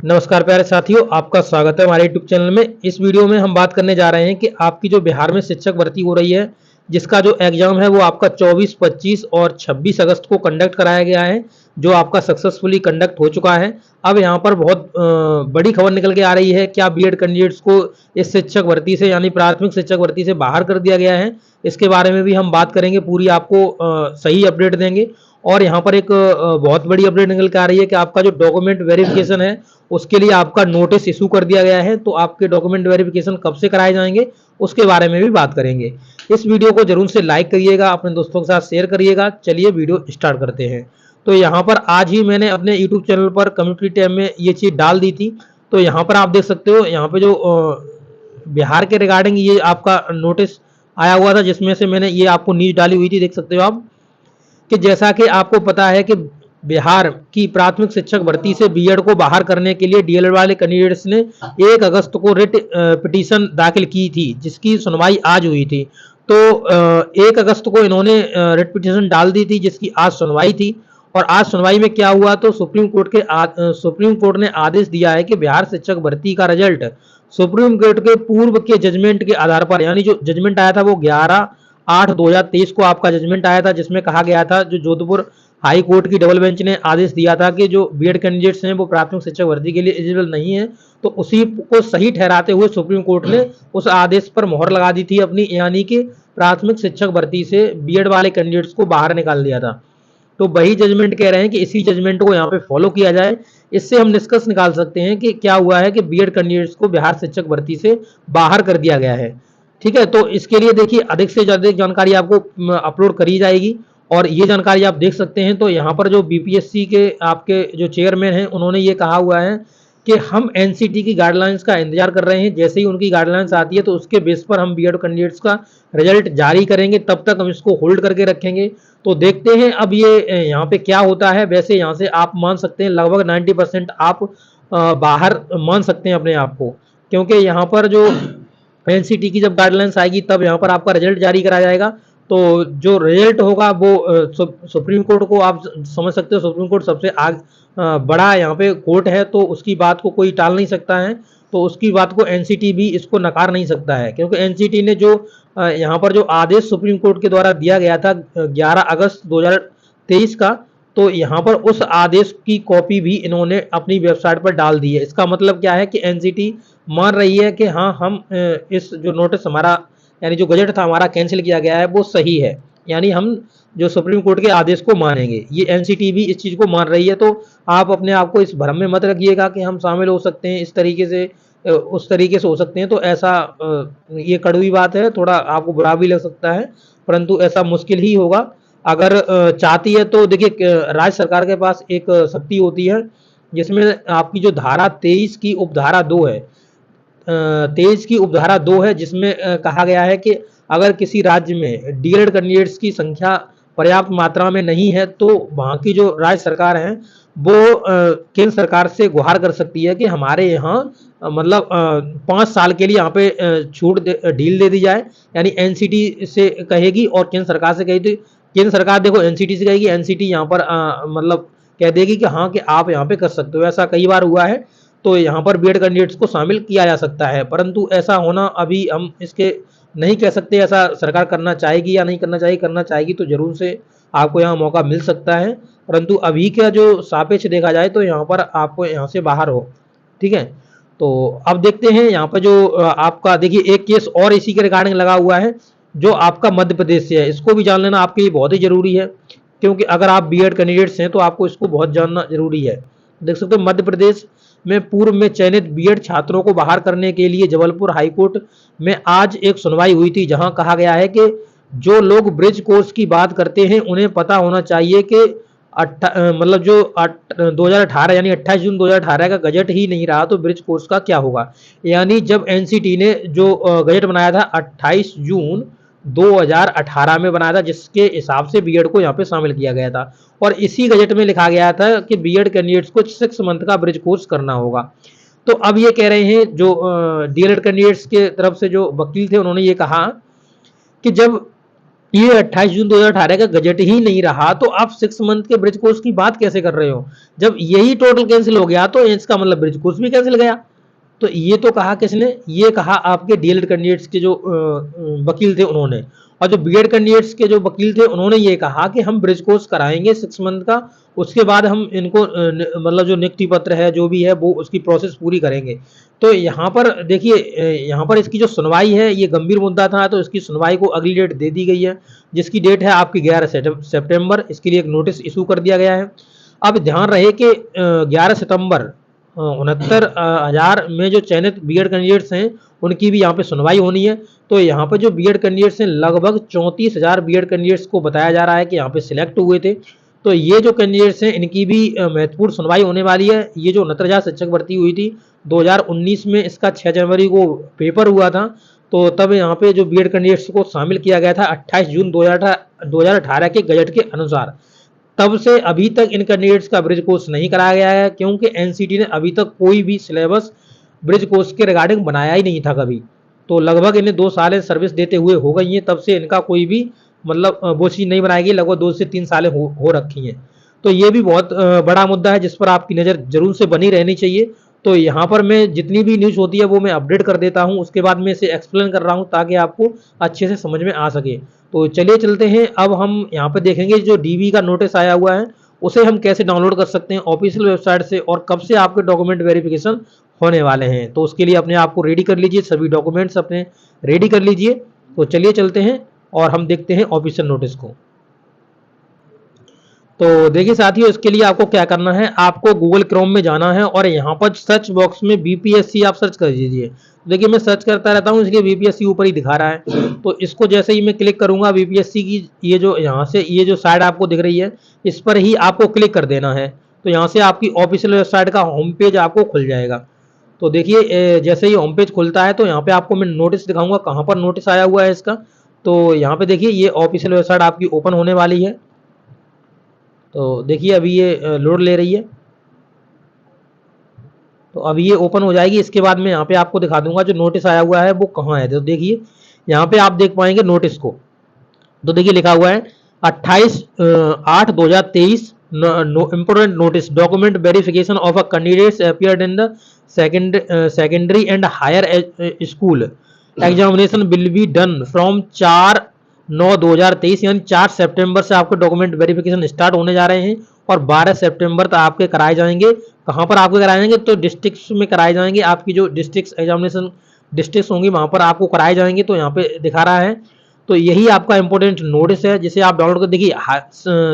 नमस्कार प्यारे साथियों, आपका स्वागत है हमारे यूट्यूब चैनल में। इस वीडियो में हम बात करने जा रहे हैं कि आपकी जो बिहार में शिक्षक भर्ती हो रही है, जिसका जो एग्जाम है वो आपका 24, 25 और 26 अगस्त को कंडक्ट कराया गया है, जो आपका सक्सेसफुली कंडक्ट हो चुका है। अब यहाँ पर बहुत बड़ी खबर निकल के आ रही है, क्या बीएड कैंडिडेट्स को इस शिक्षक भर्ती से यानी प्राथमिक शिक्षक भर्ती से बाहर कर दिया गया है। इसके बारे में भी हम बात करेंगे, पूरी आपको सही अपडेट देंगे। और यहाँ पर एक बहुत बड़ी अपडेट निकल के आ रही है कि आपका जो डॉक्यूमेंट वेरिफिकेशन है उसके लिए आपका नोटिस इशू कर दिया गया है। तो आपके डॉक्यूमेंट वेरिफिकेशन कब से कराए जाएंगे उसके बारे में भी बात करेंगे। इस वीडियो को जरूर से लाइक करिएगा, अपने दोस्तों के साथ शेयर करिएगा। चलिए वीडियो स्टार्ट करते हैं। तो यहाँ पर आज ही मैंने अपने यूट्यूब चैनल पर कम्युनिटी टैब में ये चीज़ डाल दी थी। तो यहाँ पर आप देख सकते हो, यहाँ पे जो बिहार के रिगार्डिंग ये आपका नोटिस आया हुआ था, जिसमें से मैंने ये आपको न्यूज डाली हुई थी। देख सकते हो आप कि जैसा कि आपको पता है कि बिहार की प्राथमिक शिक्षक भर्ती से बीएड को बाहर करने के लिए डीएलएड वाले कैंडिडेट्स ने 1 अगस्त को रिट पिटीशन दाखिल की थी, जिसकी सुनवाई आज हुई थी। तो 1 अगस्त को इन्होंने रिट पिटीशन डाल दी थी, जिसकी आज सुनवाई थी। और आज सुनवाई में क्या हुआ, तो सुप्रीम कोर्ट ने आदेश दिया है कि बिहार शिक्षक भर्ती का रिजल्ट सुप्रीम कोर्ट के पूर्व के जजमेंट के आधार पर, यानी जो जजमेंट आया था वो 11/8/2023 को आपका जजमेंट आया था, जिसमें कहा गया था, जो जोधपुर हाई कोर्ट की डबल बेंच ने आदेश दिया था कि जो बीएड कैंडिडेट्स हैं वो प्राथमिक शिक्षक भर्ती के लिए एलिजिबल नहीं है। तो उसी को सही ठहराते हुए सुप्रीम कोर्ट ने उस आदेश पर मोहर लगा दी थी अपनी, यानी कि प्राथमिक शिक्षक भर्ती से बीएड वाले कैंडिडेट्स को बाहर निकाल दिया था। तो वही जजमेंट कह रहे हैं कि इसी जजमेंट को यहाँ पे फॉलो किया जाए। इससे हम निष्कर्ष निकाल सकते हैं कि क्या हुआ है कि बीएड कैंडिडेट्स को बिहार शिक्षक भर्ती से बाहर कर दिया गया है। ठीक है, तो इसके लिए देखिए अधिक से अधिक जानकारी आपको अपलोड करी जाएगी। और ये जानकारी आप देख सकते हैं। तो यहाँ पर जो बीपीएससी के आपके जो चेयरमैन हैं, उन्होंने ये कहा हुआ है कि हम एनसीटी की गाइडलाइंस का इंतजार कर रहे हैं। जैसे ही उनकी गाइडलाइंस आती है तो उसके बेस पर हम बीएड कैंडिडेट्स का रिजल्ट जारी करेंगे, तब तक हम इसको होल्ड करके रखेंगे। तो देखते हैं अब ये यहाँ पे क्या होता है। वैसे यहाँ से आप मान सकते हैं लगभग 90% आप बाहर मान सकते हैं अपने आप को, क्योंकि यहाँ पर जो एनसीटी की जब गाइडलाइंस आएगी तब यहाँ पर आपका रिजल्ट जारी करा जाएगा। तो जो रिजल्ट होगा वो सुप्रीम कोर्ट को आप समझ सकते हो, सुप्रीम कोर्ट सबसे बड़ा यहाँ पे कोर्ट है, तो उसकी बात को कोई टाल नहीं सकता है। तो उसकी बात को एनसीटी भी इसको नकार नहीं सकता है, क्योंकि एनसीटी ने जो यहाँ पर जो आदेश सुप्रीम कोर्ट के द्वारा दिया गया था 11 अगस्त 2023 का, तो यहाँ पर उस आदेश की कॉपी भी इन्होंने अपनी वेबसाइट पर डाल दी है। इसका मतलब क्या है कि एनसीटी मान रही है कि हाँ, हम इस जो नोटिस हमारा यानी जो गजट था हमारा कैंसिल किया गया है वो सही है, यानी हम जो सुप्रीम कोर्ट के आदेश को मानेंगे। ये एनसीटी भी इस चीज़ को मान रही है। तो आप अपने आप को इस भ्रम में मत रखिएगा कि हम शामिल हो सकते हैं इस तरीके से, उस तरीके से हो सकते हैं। तो ऐसा ये कड़वी बात है, थोड़ा आपको बुरा भी लग सकता है, परंतु ऐसा मुश्किल ही होगा। अगर चाहती है तो देखिए, राज्य सरकार के पास एक शक्ति होती है, जिसमें आपकी जो धारा 23 की उपधारा 2 है, 23 की उपधारा 2 है, जिसमें कहा गया है कि अगर किसी राज्य में डीएलएड कैंडिडेट्स की संख्या पर्याप्त मात्रा में नहीं है तो वहाँ की जो राज्य सरकार है वो केंद्र सरकार से गुहार कर सकती है कि हमारे यहाँ मतलब 5 साल के लिए यहाँ पे छूट ढील दे दी जाए। यानी एनसीटी से कहेगी और केंद्र सरकार से कहेगी, तो केंद्र सरकार देखो एनसीटी से कहेगी, एनसीटी यहाँ पर मतलब कह देगी कि हाँ, कि आप यहाँ पे कर सकते हो। ऐसा कई बार हुआ है। तो यहाँ पर बीएड कैंडिडेट्स को शामिल किया जा सकता है, परंतु ऐसा होना अभी हम इसके नहीं कह सकते। ऐसा सरकार करना चाहेगी या नहीं करना चाहिए, करना चाहेगी तो जरूर से आपको यहाँ मौका मिल सकता है, परंतु अभी का जो सापेक्ष देखा जाए तो यहाँ पर आपको यहाँ से बाहर हो। ठीक है, तो अब देखते हैं यहाँ पर जो आपका देखिए एक केस और इसी के रिगार्डिंग लगा हुआ है, जो आपका मध्य प्रदेश से है। इसको भी जान लेना आपके लिए बहुत ही जरूरी है, क्योंकि अगर आप बीएड कैंडिडेट्स हैं तो आपको इसको बहुत जानना जरूरी है। देख सकते हो, मध्य प्रदेश में पूर्व में चयनित बीएड छात्रों को बाहर करने के लिए जबलपुर हाईकोर्ट में आज एक सुनवाई हुई थी, जहां कहा गया है कि जो लोग ब्रिज कोर्स की बात करते हैं उन्हें पता होना चाहिए कि मतलब जो 2018 यानी 28 जून 2018 का गजट ही नहीं रहा तो ब्रिज कोर्स का क्या होगा। यानी जब एनसीटी ने जो गजट बनाया था 28 जून 2018 में बनाया था, जिसके हिसाब से बीएड को यहाँ पे शामिल किया गया था, और इसी गजट में लिखा गया था कि बीएड कैंडिडेट्स को 6 मंथ का ब्रिज कोर्स करना होगा। तो अब ये कह रहे हैं जो डीएलएड कैंडिडेट्स के तरफ से जो वकील थे, उन्होंने ये कहा कि जब ये 28 जून 2018 का गजट ही नहीं रहा तो आप 6 मंथ के ब्रिज कोर्स की बात कैसे कर रहे हो? जब यही टोटल कैंसिल हो गया तो इसका मतलब ब्रिज कोर्स भी कैंसिल गया। तो ये तो कहा किसने? ये कहा आपके डीएलएड कैंडिडेट्स के जो वकील थे उन्होंने। और जो बीएड कैंडिडेट्स के जो वकील थे उन्होंने ये कहा कि हम ब्रिज कोर्स कराएंगे 6 मंथ का, उसके बाद हम इनको मतलब जो नियुक्ति पत्र है जो भी है वो उसकी प्रोसेस पूरी करेंगे। तो यहाँ पर देखिए यहाँ पर इसकी जो सुनवाई है ये गंभीर मुद्दा था, तो इसकी सुनवाई को अगली डेट दे दी गई है, जिसकी डेट है आपकी 11 सितंबर। इसके लिए एक नोटिस इशू कर दिया गया है। अब ध्यान रहे कि 11 सितंबर 69,000 में जो चयनित बीएड कैंडिडेट्स हैं उनकी भी यहाँ पे सुनवाई होनी है। तो यहाँ पे जो बीएड कैंडिडेट्स हैं लगभग 34,000 बीएड कैंडिडेट्स को बताया जा रहा है कि यहाँ पे सिलेक्ट हुए थे। तो ये जो कैंडिडेट्स हैं इनकी भी महत्वपूर्ण सुनवाई होने वाली है। ये जो 69,000 शिक्षक भर्ती हुई थी 2019 में, इसका 6 जनवरी को पेपर हुआ था। तो तब यहाँ पे जो बीएड कैंडिडेट्स को शामिल किया गया था 28 जून 2018 के गजट के अनुसार। तब से अभी तक इन कैंडिडेट्स का ब्रिज कोर्स नहीं कराया गया है, क्योंकि एनसीटी ने अभी तक कोई भी सिलेबस ब्रिज कोर्स के रिगार्डिंग बनाया ही नहीं था कभी। तो लगभग इन्हें 2 साल सर्विस देते हुए हो गई हैं, तब से इनका कोई भी मतलब वो चीज़ नहीं बनाई गई। लगभग 2 से 3 सालें हो रखी हैं। तो ये भी बहुत बड़ा मुद्दा है जिस पर आपकी नज़र जरूर से बनी रहनी चाहिए। तो यहाँ पर मैं जितनी भी न्यूज़ होती है वो मैं अपडेट कर देता हूँ, उसके बाद मैं इसे एक्सप्लेन कर रहा हूँ ताकि आपको अच्छे से समझ में आ सके। तो चलिए चलते हैं। अब हम यहाँ पे देखेंगे जो डीबी का नोटिस आया हुआ है उसे हम कैसे डाउनलोड कर सकते हैं ऑफिशियल वेबसाइट से, और कब से आपके डॉक्यूमेंट वेरिफिकेशन होने वाले हैं। तो उसके लिए अपने आप को रेडी कर लीजिए, सभी डॉक्यूमेंट्स अपने रेडी कर लीजिए। तो चलिए चलते हैं और हम देखते हैं ऑफिशियल नोटिस को। तो देखिए साथियों, इसके लिए आपको क्या करना है, आपको गूगल क्रोम में जाना है और यहाँ पर सर्च बॉक्स में बीपीएससी आप सर्च कर दीजिए। देखिए मैं सर्च करता रहता हूँ इसलिए बीपीएससी ऊपर ही दिखा रहा है। तो इसको जैसे ही मैं क्लिक करूंगा बीपीएससी की ये जो यहाँ से ये जो साइड आपको दिख रही है इस पर ही आपको क्लिक कर देना है। तो यहाँ से आपकी ऑफिशियल वेबसाइट का होम पेज आपको खुल जाएगा। तो देखिए जैसे ही होम पेज खुलता है तो यहाँ पे आपको मैं नोटिस दिखाऊंगा कहाँ पर नोटिस आया हुआ है इसका। तो यहाँ पे देखिए ये ऑफिशियल वेबसाइट आपकी ओपन होने वाली है। तो देखिए अभी ये लोड ले रही है। तो अभी ये ओपन हो जाएगी। इसके बाद मैं यहाँ पे आपको दिखा दूंगा जो नोटिस आया हुआ है वो कहाँ है। तो देखिए यहाँ पे आप देख पाएंगे नोटिस को। तो देखिए लिखा हुआ है 28/8/2023 important notice document verification of a candidates appeared in the secondary and higher school examination will be done from 4/9/2023 यानी 4 सितंबर से आपके डॉक्यूमेंट वेरिफिकेशन स्टार्ट होने जा रहे हैं और 12 सितंबर तक आपके कराए जाएंगे। कहाँ पर आपके कराए जाएंगे? तो डिस्ट्रिक्ट्स में कराए जाएंगे। आपकी जो डिस्ट्रिक्ट एग्जामिनेशन डिस्ट्रिक्ट्स होंगी वहां पर आपको कराए जाएंगे। तो यहाँ पे दिखा रहा है। तो यही आपका इंपॉर्टेंट नोटिस है जिसे आप डाउनलोड कर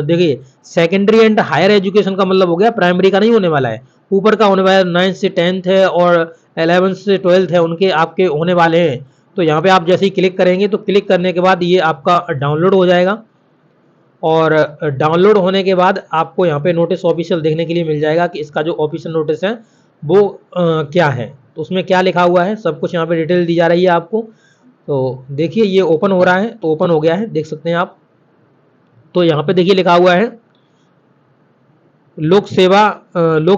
देखिए सेकेंडरी एंड हायर एजुकेशन का मतलब हो गया प्राइमरी का नहीं होने वाला है, ऊपर का होने वाला है। 9th से 10th है और 11th से 12th है उनके आपके होने वाले हैं। तो यहाँ पे आप जैसे ही क्लिक करेंगे तो क्लिक करने के बाद ये आपका डाउनलोड हो जाएगा और डाउनलोड होने के बाद आपको यहाँ पे नोटिस ऑफिशियल देखने के लिए मिल जाएगा कि इसका जो ऑफिशियल नोटिस है वो क्या है। तो उसमें क्या लिखा हुआ है सब कुछ यहाँ पे डिटेल दी जा रही है आपको। तो देखिए ये ओपन हो रहा है। तो ओपन हो गया है, देख सकते हैं आप। तो यहाँ पे देखिए लिखा हुआ है लोक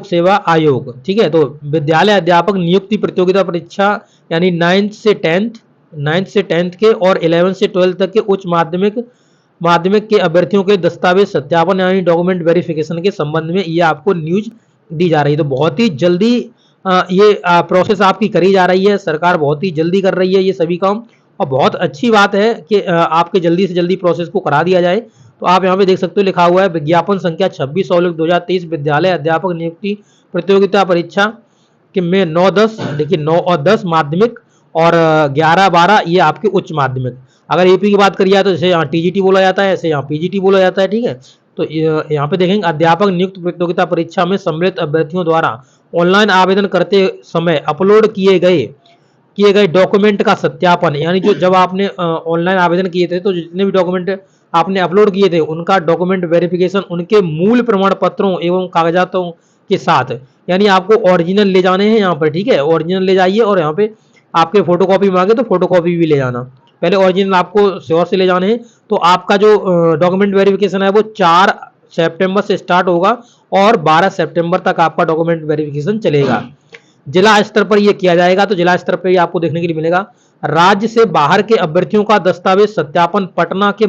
सेवा आयोग, ठीक है। तो विद्यालय अध्यापक नियुक्ति प्रतियोगिता परीक्षा यानी 9th से 10th के और 11th से 12th तक के उच्च माध्यमिक के अभ्यर्थियों के दस्तावेज सत्यापन यानी डॉक्यूमेंट वेरिफिकेशन के संबंध में ये आपको न्यूज दी जा रही है। तो बहुत ही जल्दी ये प्रोसेस आपकी करी जा रही है। सरकार बहुत ही जल्दी कर रही है ये सभी काम और बहुत अच्छी बात है कि आपके जल्दी से जल्दी प्रोसेस को करा दिया जाए। तो आप यहाँ पे देख सकते हो लिखा हुआ है विज्ञापन संख्या 26/2023 विद्यालय अध्यापक नियुक्ति प्रतियोगिता परीक्षा कि में 9-10 देखिए 9 और 10 माध्यमिक और 11-12 ये आपके उच्च माध्यमिक। अगर यूपी की बात करिए तो जैसे यहाँ टीजीटी बोला जाता है ऐसे यहाँ पीजीटी बोला जाता है, ठीक है। तो यहाँ पे देखेंगे अध्यापक नियुक्त प्रतियोगिता परीक्षा में सम्मिलित अभ्यर्थियों द्वारा ऑनलाइन आवेदन करते समय अपलोड किए गए डॉक्यूमेंट का सत्यापन यानी जो जब आपने ऑनलाइन आवेदन किए थे तो जितने भी डॉक्यूमेंट आपने अपलोड किए थे उनका डॉक्यूमेंट वेरिफिकेशन उनके मूल प्रमाण पत्रों एवं कागजातों के साथ यानी आपको ओरिजिनल ले जाने हैं यहाँ पर, ठीक है। ओरिजिनल ले जाइए और यहाँ पे आपके फोटोकॉपी मांगे तो फोटोकॉपी भी ले जाना। पहले ओरिजिनल आपको श्योर से ले जाने हैं। तो आपका जो डॉक्यूमेंट वेरिफिकेशन है वो 4 सितंबर से स्टार्ट होगा और 12 सितंबर तक आपका डॉक्यूमेंट वेरिफिकेशन चलेगा। जिला स्तर पर यह किया जाएगा। तो जिला स्तर पर आपको देखने के लिए मिलेगा राज्य से बाहर के अभ्यर्थियों का दस्तावेज सत्यापन पटना के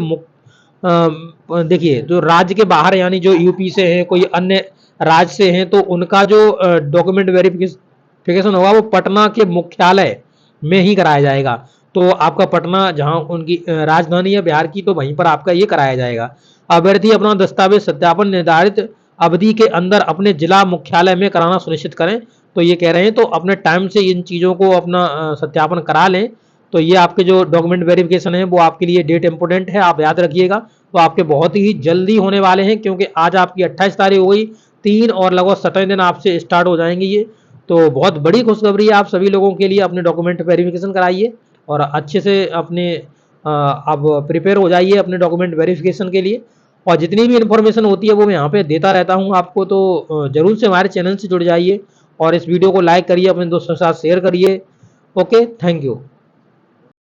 देखिए जो राज्य के बाहर यानी जो यूपी से हैं, कोई अन्य राज्य से हैं, तो उनका जो डॉक्यूमेंट वेरिफिकेशन होगा वो पटना के मुख्यालय में ही कराया जाएगा। तो आपका पटना जहां उनकी राजधानी है बिहार की, तो वहीं पर आपका ये कराया जाएगा। अभ्यर्थी अपना दस्तावेज सत्यापन निर्धारित अवधि के अंदर अपने जिला मुख्यालय में कराना सुनिश्चित करें। तो ये कह रहे हैं तो अपने टाइम से इन चीज़ों को अपना सत्यापन करा लें। तो ये आपके जो डॉक्यूमेंट वेरिफिकेशन है वो आपके लिए डेट इंपॉर्टेंट है, आप याद रखिएगा। तो आपके बहुत ही जल्दी होने वाले हैं, क्योंकि आज आपकी 28 तारीख हो गई, 3 और लगभग 17 दिन आपसे स्टार्ट हो जाएंगे ये। तो बहुत बड़ी खुशखबरी है आप सभी लोगों के लिए। अपने डॉक्यूमेंट वेरिफिकेशन कराइए और अच्छे से अपने अब प्रिपेयर हो जाइए अपने डॉक्यूमेंट वेरिफिकेशन के लिए। और जितनी भी इन्फॉर्मेशन होती है वो मैं यहाँ पे देता रहता हूँ आपको, तो जरूर से हमारे चैनल से जुड़ जाइए और इस वीडियो को लाइक करिए, अपने दोस्तों के साथ शेयर करिए। Okay, thank you.